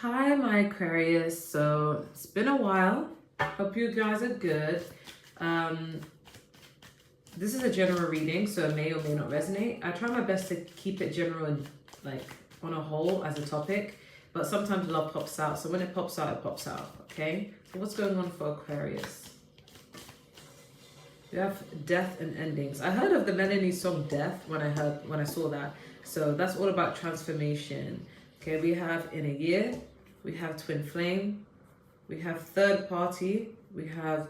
Hi, my Aquarius. So it's been a while. Hope you guys are good. Um, this is a general reading, so it may or may not resonate. I try my best to keep it general and like on a whole as a topic, but sometimes love pops out. So when it pops out, it pops out. Okay. So what's going on for Aquarius? We have death and endings. I heard of the Melanie song "Death" when I saw that. So that's all about transformation. Okay, we have in a year, we have twin flame, we have third party, we have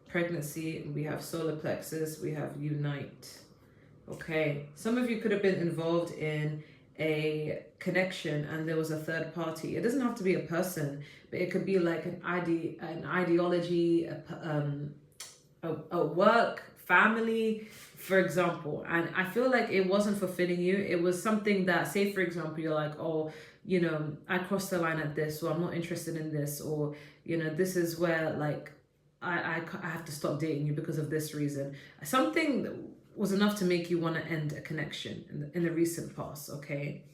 pregnancy, we have solar plexus, we have unite. Okay, some of you could have been involved in a connection and there was a third party. It doesn't have to be a person, but it could be like an ideology, a work, family, for example. And I feel like it wasn't fulfilling you. It was something that, say for example, you're like, oh, you know, I crossed the line at this, or I'm not interested in this, or, you know, this is where like I have to stop dating you because of this reason. Something was enough to make you want to end a connection in the recent past, okay?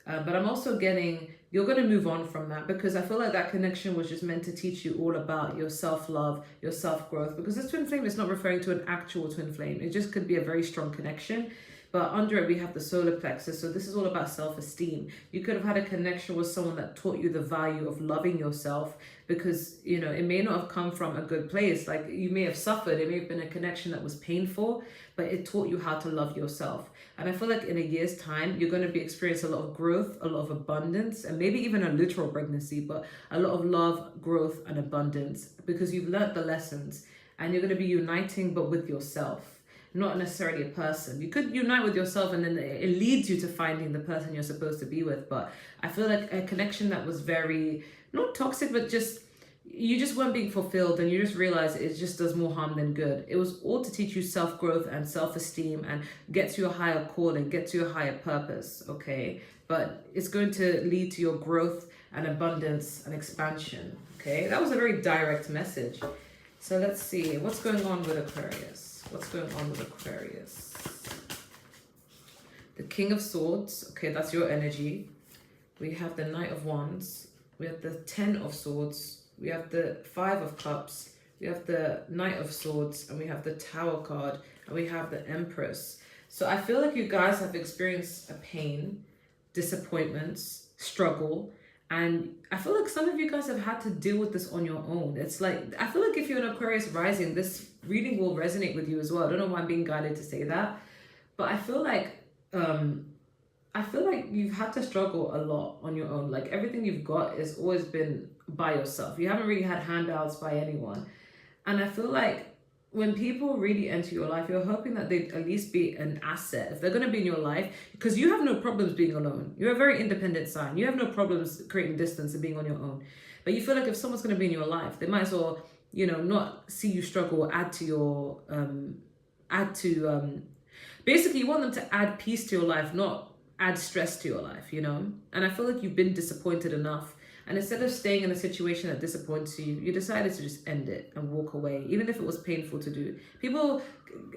But I'm also getting, you're going to move on from that because I feel like that connection was just meant to teach you all about your self-love, your self-growth, because this twin flame is not referring to an actual twin flame. It just could be a very strong connection. But under it, we have the solar plexus. So this is all about self-esteem. You could have had a connection with someone that taught you the value of loving yourself because, you know, it may not have come from a good place. Like you may have suffered. It may have been a connection that was painful, but it taught you how to love yourself. And I feel like in a year's time, you're going to be experiencing a lot of growth, a lot of abundance, and maybe even a literal pregnancy, but a lot of love, growth, and abundance because you've learned the lessons and you're going to be uniting, but with yourself. Not necessarily a person. You could unite with yourself and then it leads you to finding the person you're supposed to be with. But I feel like a connection that was very, not toxic, but just, you just weren't being fulfilled and you just realize it just does more harm than good. It was all to teach you self-growth and self-esteem and get to your higher calling, get to your higher purpose, okay? But it's going to lead to your growth and abundance and expansion, okay? That was a very direct message. So let's see, what's going on with Aquarius? What's going on with Aquarius? The King of Swords. Okay, that's your energy. We have the Knight of Wands. We have the 10 of Swords. We have the 5 of Cups. We have the Knight of Swords. And we have the Tower card. And we have the Empress. So I feel like you guys have experienced a pain, disappointments, struggle. And I feel like some of you guys have had to deal with this on your own. It's like, I feel like if you're an Aquarius rising, this reading will resonate with you as well. I don't know why I'm being guided to say that, but I feel like you've had to struggle a lot on your own. Like everything you've got has always been by yourself. You haven't really had handouts by anyone. And I feel like when people really enter your life, you're hoping that they'd at least be an asset. If they're going to be in your life, because you have no problems being alone. You're a very independent sign. You have no problems creating distance and being on your own. But you feel like if someone's going to be in your life, they might as well, you know, not see you struggle or add to your, basically you want them to add peace to your life, not add stress to your life, you know? And I feel like you've been disappointed enough. And instead of staying in a situation that disappoints you, you decided to just end it and walk away, even if it was painful to do. People,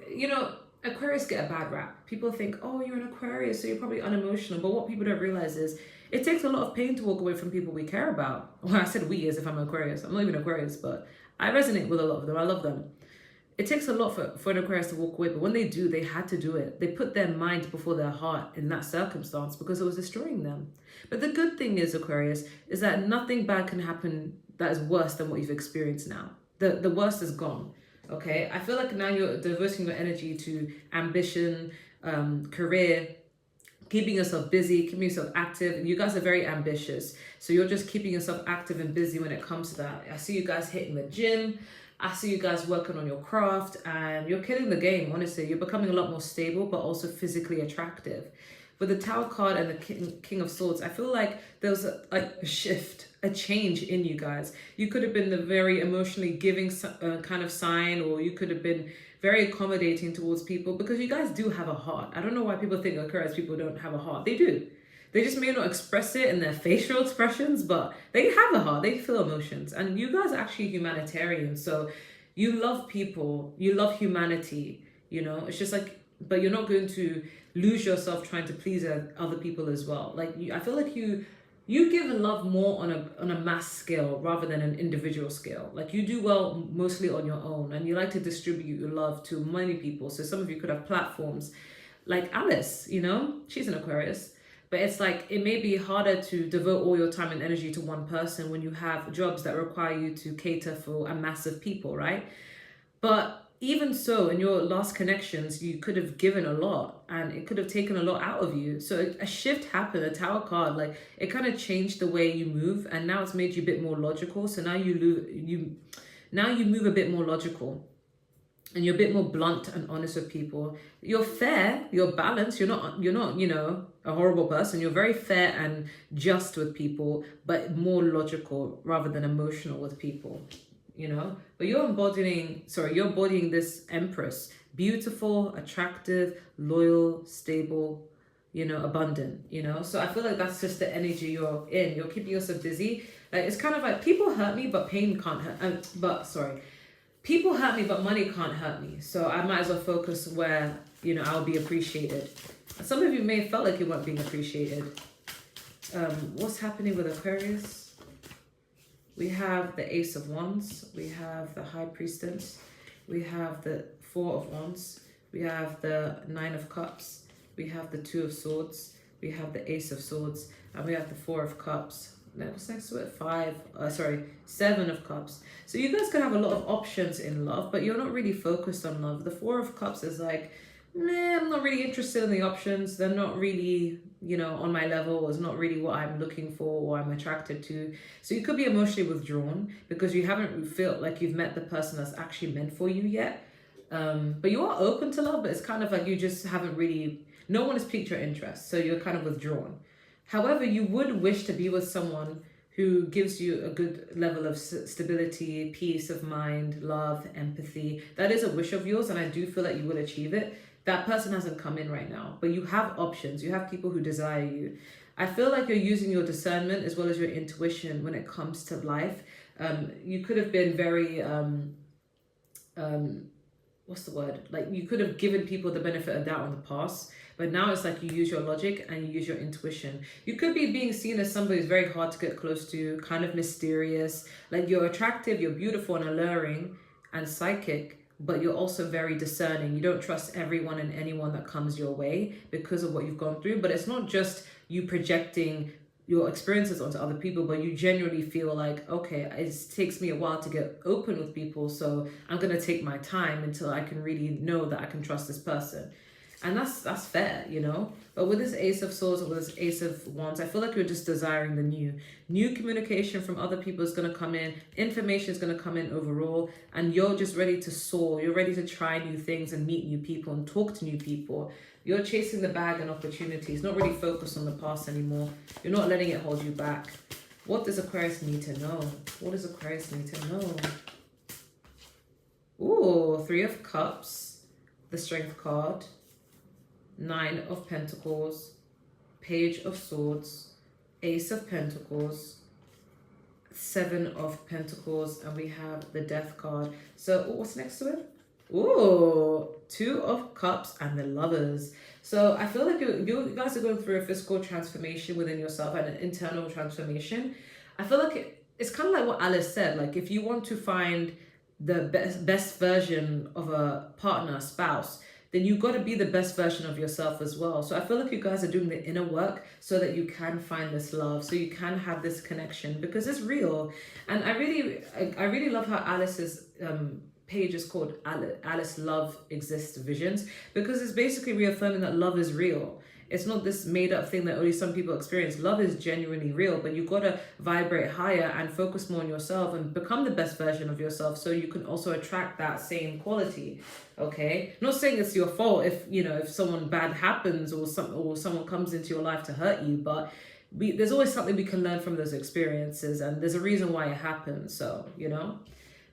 you know, Aquarius get a bad rap. People think, oh, you're an Aquarius, so you're probably unemotional. But what people don't realize is it takes a lot of pain to walk away from people we care about. Well, I said we as if I'm an Aquarius. I'm not even Aquarius, but I resonate with a lot of them. I love them. It takes a lot for an Aquarius to walk away, but when they do, they had to do it. They put their mind before their heart in that circumstance because it was destroying them. But the good thing is, Aquarius, is that nothing bad can happen that is worse than what you've experienced now. The worst is gone, okay? I feel like now you're diverting your energy to ambition, career, keeping yourself busy, keeping yourself active. And you guys are very ambitious. So you're just keeping yourself active and busy when it comes to that. I see you guys hitting the gym. I see you guys working on your craft and you're killing the game, honestly. You're becoming a lot more stable, but also physically attractive. With the Tower card and the King of Swords, I feel like there was a shift, a change in you guys. You could have been the very emotionally giving kind of sign, or you could have been very accommodating towards people because you guys do have a heart. I don't know why people think Aquarius people don't have a heart. They do. They just may not express it in their facial expressions, but they have a heart. They feel emotions. And you guys are actually humanitarian. So you love people. You love humanity. You know, it's just like, but you're not going to lose yourself trying to please other people as well. Like, I feel like you you give love more on a mass scale rather than an individual scale. Like you do well mostly on your own, and you like to distribute your love to many people. So some of you could have platforms like Alice, you know, she's an Aquarius. But it's like, it may be harder to devote all your time and energy to one person when you have jobs that require you to cater for a mass of people, right? But even so, in your last connections, you could have given a lot and it could have taken a lot out of you. So a shift happened, a Tower card, like it kind of changed the way you move, and now it's made you a bit more logical. So now now you move a bit more logical. And you're a bit more blunt and honest with people. You're fair, you're balanced, you're not, you know, a horrible person. You're very fair and just with people, but more logical rather than emotional with people, you know? But you're embodying this Empress. Beautiful, attractive, loyal, stable, you know, abundant, you know? So I feel like that's just the energy you're in. You're keeping yourself busy. Like, it's kind of like, people hurt me, but pain can't hurt. People hurt me, but money can't hurt me. So I might as well focus where, you know, I'll be appreciated. Some of you may have felt like you weren't being appreciated. What's happening with Aquarius? We have the Ace of Wands. We have the High Priestess. We have the Four of Wands. We have the Nine of Cups. We have the Two of Swords. We have the Ace of Swords. And we have the Four of Cups. What's next to it? Seven of Cups. So you guys can have a lot of options in love, but you're not really focused on love. The Four of Cups is like, I'm not really interested in the options. They're not really, you know, on my level, or it's not really what I'm looking for or I'm attracted to. So you could be emotionally withdrawn because you haven't felt like you've met the person that's actually meant for you yet. But you are open to love, but it's kind of like you just haven't really, no one has piqued your interest. So you're kind of withdrawn. However, you would wish to be with someone who gives you a good level of stability, peace of mind, love, empathy. That is a wish of yours, and I do feel that you will achieve it. That person hasn't come in right now, but you have options. You have people who desire you. I feel like you're using your discernment as well as your intuition when it comes to life. You could have been very, what's the word? Like, you could have given people the benefit of doubt in the past. But now it's like you use your logic and you use your intuition. You could be being seen as somebody who's very hard to get close to, kind of mysterious. Like, you're attractive, you're beautiful and alluring and psychic, but you're also very discerning. You don't trust everyone and anyone that comes your way because of what you've gone through. But it's not just you projecting your experiences onto other people, but you genuinely feel like, okay, it takes me a while to get open with people, so I'm going to take my time until I can really know that I can trust this person. And that's fair, you know. But with this Ace of Swords or with this Ace of Wands, I feel like you're just desiring the new. New communication from other people is going to come in. Information is going to come in overall. And you're just ready to soar. You're ready to try new things and meet new people and talk to new people. You're chasing the bag and opportunities. Not really focused on the past anymore. You're not letting it hold you back. What does Aquarius need to know? What does Aquarius need to know? Ooh, Three of Cups. The Strength card. Nine of Pentacles, Page of Swords, Ace of Pentacles, Seven of Pentacles, and we have the Death card. So what's next to it? Ooh, Two of Cups and the Lovers. So I feel like you guys are going through a physical transformation within yourself and an internal transformation. I feel like it's kind of like what Alice said. Like, if you want to find the best version of a partner, spouse, then you've got to be the best version of yourself as well. So I feel like you guys are doing the inner work so that you can find this love, so you can have this connection, because it's real. And I really love how Alice's page is called Alice Love Exists Visions, because it's basically reaffirming that love is real. It's not this made up thing that only some people experience. Love is genuinely real, but you've got to vibrate higher and focus more on yourself and become the best version of yourself, so you can also attract that same quality. Okay, not saying it's your fault if someone bad happens or someone comes into your life to hurt you, but there's always something we can learn from those experiences, and there's a reason why it happens. So, you know.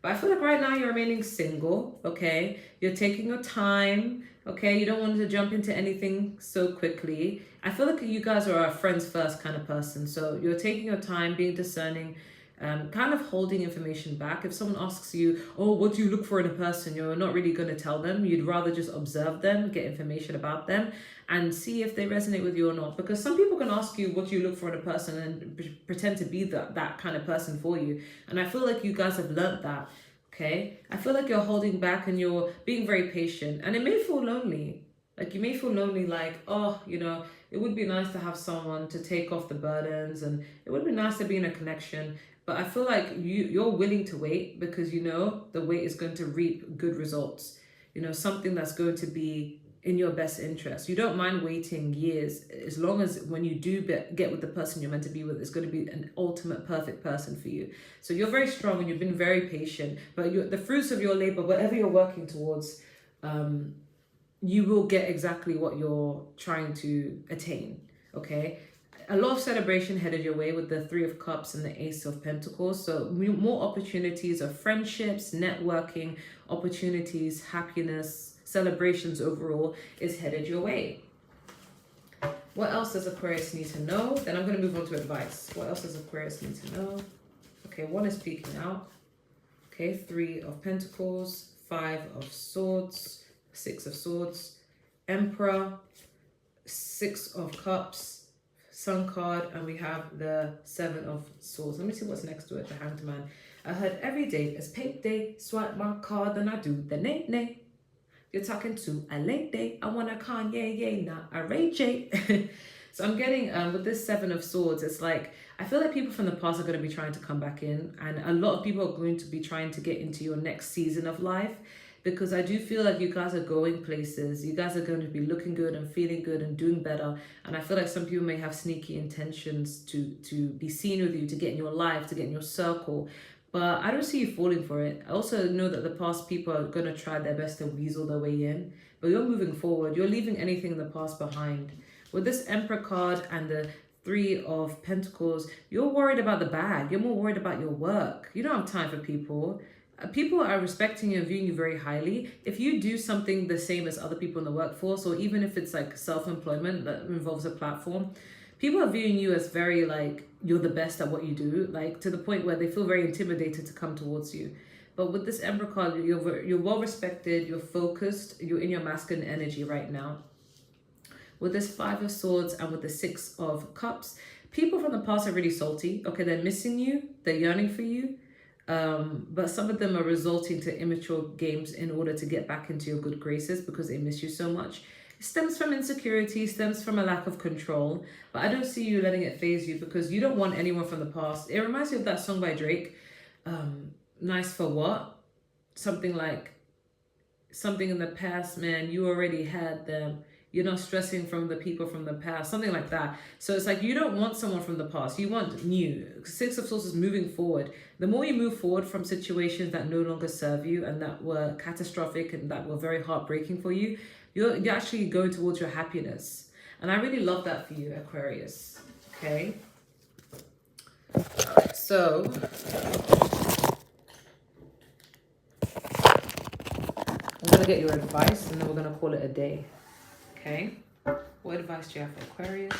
But I feel like right now you're remaining single, okay? You're taking your time, okay? You don't want to jump into anything so quickly. I feel like you guys are a friends first kind of person. So you're taking your time, being discerning, kind of holding information back. If someone asks you, oh, what do you look for in a person? You're not really going to tell them. You'd rather just observe them, get information about them, and see if they resonate with you or not. Because some people can ask you what you look for in a person and pretend to be that kind of person for you. And I feel like you guys have learnt that, okay? I feel like you're holding back and you're being very patient. And it may feel lonely. Like you may feel lonely, like, oh, you know, it would be nice to have someone to take off the burdens, and it would be nice to be in a connection. But I feel like you're willing to wait because you know the wait is going to reap good results. You know, something that's going to be in your best interest. You don't mind waiting years as long as when you do get with the person you're meant to be with, it's going to be an ultimate perfect person for you. So you're very strong and you've been very patient, but the fruits of your labor, whatever you're working towards, you will get exactly what you're trying to attain, okay? A lot of celebration headed your way with the Three of Cups and the Ace of Pentacles. So more opportunities of friendships, networking, opportunities, happiness, celebrations overall is headed your way. What else does Aquarius need to know? Then I'm going to move on to advice. What else does Aquarius need to know? Okay, 1 is peeking out. Okay, 3 of Pentacles, 5 of Swords, 6 of Swords, Emperor, 6 of Cups, Sun card, and we have the 7 of Swords. Let me see what's next to it, the Hanged Man. I heard every day is pay day, swipe my card, then I do the nay. You're talking to a late day, I want a Kanye, not a Ray J. So I'm getting, with this 7 of Swords, it's like, I feel like people from the past are going to be trying to come back in, and a lot of people are going to be trying to get into your next season of life. Because I do feel like you guys are going places. You guys are going to be looking good and feeling good and doing better. And I feel like some people may have sneaky intentions to be seen with you, to get in your life, to get in your circle. But I don't see you falling for it. I also know that the past people are going to try their best to weasel their way in. But you're moving forward. You're leaving anything in the past behind. With this Emperor card and the 3 of Pentacles, you're worried about the bag. You're more worried about your work. You don't have time for people. People are respecting you and viewing you very highly. If you do something the same as other people in the workforce, or even if it's like self-employment that involves a platform, people are viewing you as very like, you're the best at what you do, like to the point where they feel very intimidated to come towards you. But with this Emperor card, you're well respected, you're focused, you're in your masculine energy right now. With this 5 of Swords and with the 6 of Cups, people from the past are really salty. Okay, they're missing you, they're yearning for you. But some of them are resulting to immature games in order to get back into your good graces because they miss you so much. It stems from insecurity, stems from a lack of control. But I don't see you letting it phase you because you don't want anyone from the past. It reminds me of that song by Drake, Nice for What? Something like, something in the past, man, you already had them. You're not stressing from the people from the past, something like that. So it's like you don't want someone from the past. You want new. 6 of Swords is moving forward. The more you move forward from situations that no longer serve you and that were catastrophic and that were very heartbreaking for you, you're actually going towards your happiness. And I really love that for you, Aquarius. Okay. All right. So I'm going to get your advice and then we're going to call it a day. Okay, what advice do you have for Aquarius?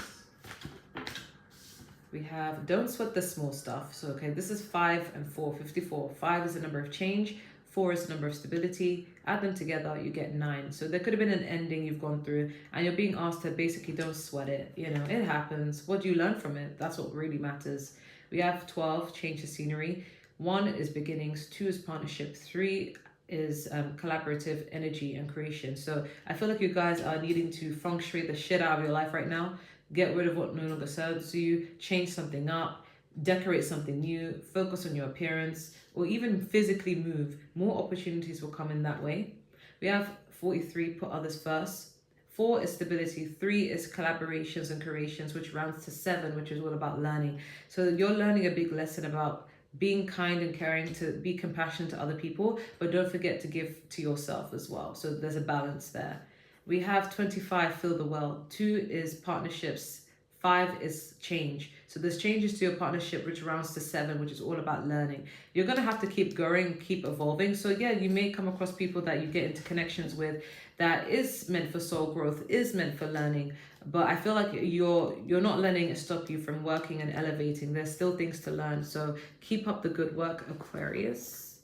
We have, don't sweat the small stuff. So, okay, this is 5 and 4, 54. 5 is the number of change. 4 is the number of stability. Add them together, you get 9. So there could have been an ending you've gone through and you're being asked to basically don't sweat it. You know, it happens. What do you learn from it? That's what really matters. We have 12, change the scenery. 1 is beginnings. 2 is partnership. 3 is collaborative energy and creation. So I feel like you guys are needing to feng shui the shit out of your life right now. Get rid of what no longer serves you, change something up, decorate something new, focus on your appearance, or even physically move. More opportunities will come in that way. We have 43, put others first. 4 is stability. 3 is collaborations and creations, which rounds to 7, which is all about learning. So you're learning a big lesson about being kind and caring, to be compassionate to other people, but don't forget to give to yourself as well. So there's a balance there. We have 25, fill the well. 2 is partnerships. 5 is change. So there's changes to your partnership, which rounds to 7, which is all about learning. You're going to have to keep growing, keep evolving. So yeah, you may come across people that you get into connections with that is meant for soul growth, is meant for learning. but I feel like you're not letting it stop you from working and elevating. There's still things to learn, so keep up the good work, Aquarius.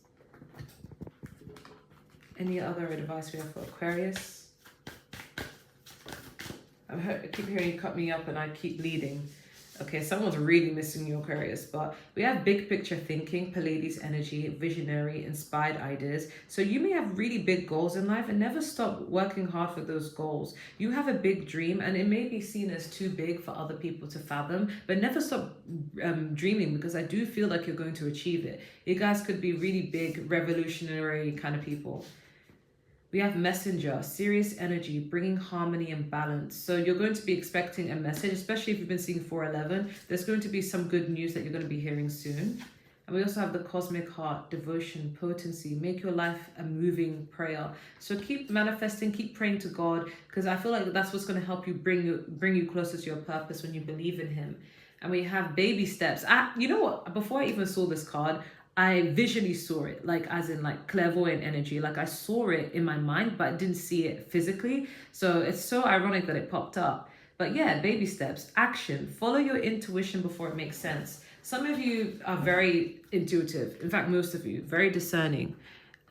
Any other advice we have for Aquarius? I keep hearing you cut me up and I keep bleeding. Okay, someone's really missing you, Aquarius. But we have big picture thinking, Pleiades energy, visionary, inspired ideas. So you may have really big goals in life and never stop working hard for those goals. You have a big dream and it may be seen as too big for other people to fathom, but never stop dreaming, because I do feel like you're going to achieve it. You guys could be really big, revolutionary kind of people. We have messenger, serious energy, bringing harmony and balance. So you're going to be expecting a message, especially if you've been seeing 411. There's going to be some good news that you're going to be hearing soon. And we also have the cosmic heart, devotion, potency, make your life a moving prayer. So keep manifesting, keep praying to God, because I feel like that's what's going to help you bring you closer to your purpose when you believe in him. And we have baby steps. You know what? Before I even saw this card, I visually saw it, like as in like clairvoyant energy. Like I saw it in my mind, but I didn't see it physically. So it's so ironic that it popped up. But yeah, baby steps, action, follow your intuition before it makes sense. Some of you are very intuitive. In fact, most of you, very discerning.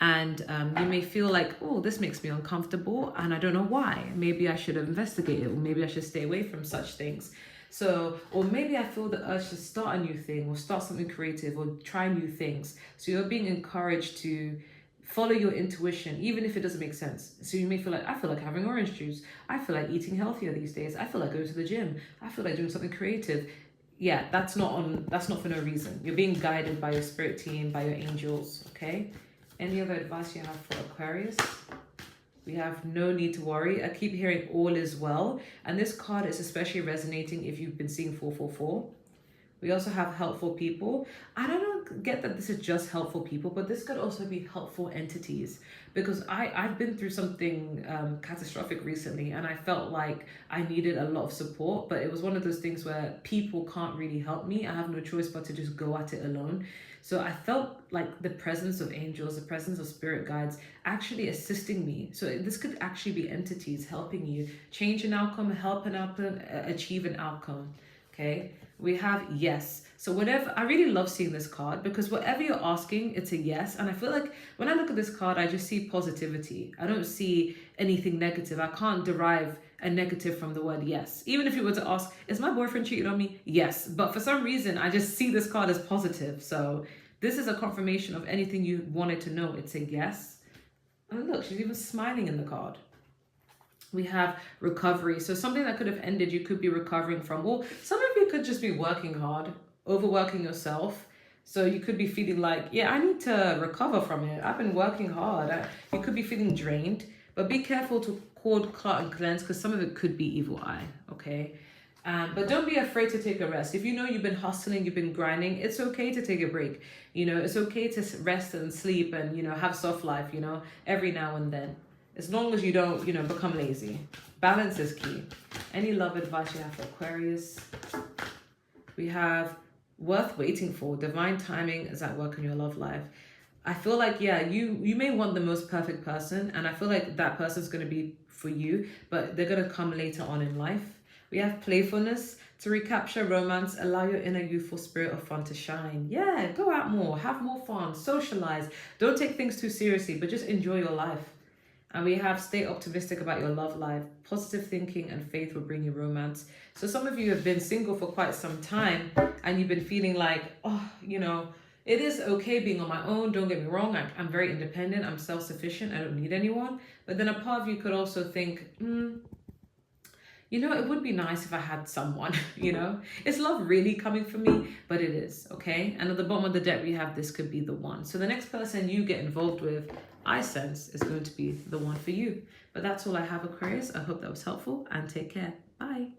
And you may feel like, oh, this makes me uncomfortable and I don't know why. Maybe I should investigate it, or maybe I should stay away from such things. So, or maybe I feel the urge to start a new thing or start something creative or try new things. So you're being encouraged to follow your intuition, even if it doesn't make sense. So you may feel like, I feel like having orange juice. I feel like eating healthier these days. I feel like going to the gym. I feel like doing something creative. Yeah, that's not for no reason. You're being guided by your spirit team, by your angels, okay? Any other advice you have for Aquarius? We have no need to worry. I keep hearing all is well. And this card is especially resonating if you've been seeing 444. We also have helpful people. I don't get that this is just helpful people, but this could also be helpful entities. Because I've been through something catastrophic recently and I felt like I needed a lot of support, but it was one of those things where people can't really help me. I have no choice but to just go at it alone. So I felt like the presence of angels, the presence of spirit guides actually assisting me. So this could actually be entities helping you change an outcome, help an outcome, achieve an outcome, okay? We have yes. So whatever, I really love seeing this card because whatever you're asking, it's a yes. And I feel like when I look at this card, I just see positivity. I don't see anything negative. I can't derive a negative from the word yes. Even if you were to ask, is my boyfriend cheating on me? Yes. But for some reason, I just see this card as positive. So this is a confirmation of anything you wanted to know. It's a yes. And look, she's even smiling in the card. We have recovery. So something that could have ended, you could be recovering from. Well, some of you could just be working hard, overworking yourself. So you could be feeling like, yeah, I need to recover from it. I've been working hard. You could be feeling drained, but be careful to cord, cut, and cleanse because some of it could be evil eye, okay? But don't be afraid to take a rest. If you know you've been hustling, you've been grinding, it's okay to take a break. You know, it's okay to rest and sleep and, you know, have soft life, you know, every now and then. As long as you don't, you know, become lazy. Balance is key. Any love advice you have for Aquarius? We have worth waiting for. Divine timing is at work in your love life. I feel like, yeah, you may want the most perfect person, and I feel like that person's going to be for you, but they're going to come later on in life. We have playfulness. To recapture romance, allow your inner youthful spirit of fun to shine. Yeah, go out more, have more fun, socialize. Don't take things too seriously, but just enjoy your life. And we have stay optimistic about your love life. Positive thinking and faith will bring you romance. So some of you have been single for quite some time and you've been feeling like, oh, you know, it is okay being on my own. Don't get me wrong. I'm very independent. I'm self-sufficient. I don't need anyone. But then a part of you could also think, you know, it would be nice if I had someone, you know. Is love really coming for me? But it is, okay? And at the bottom of the deck, we have this could be the one. So the next person you get involved with, I sense, is going to be the one for you. But that's all I have, Aquarius. I hope that was helpful and take care. Bye.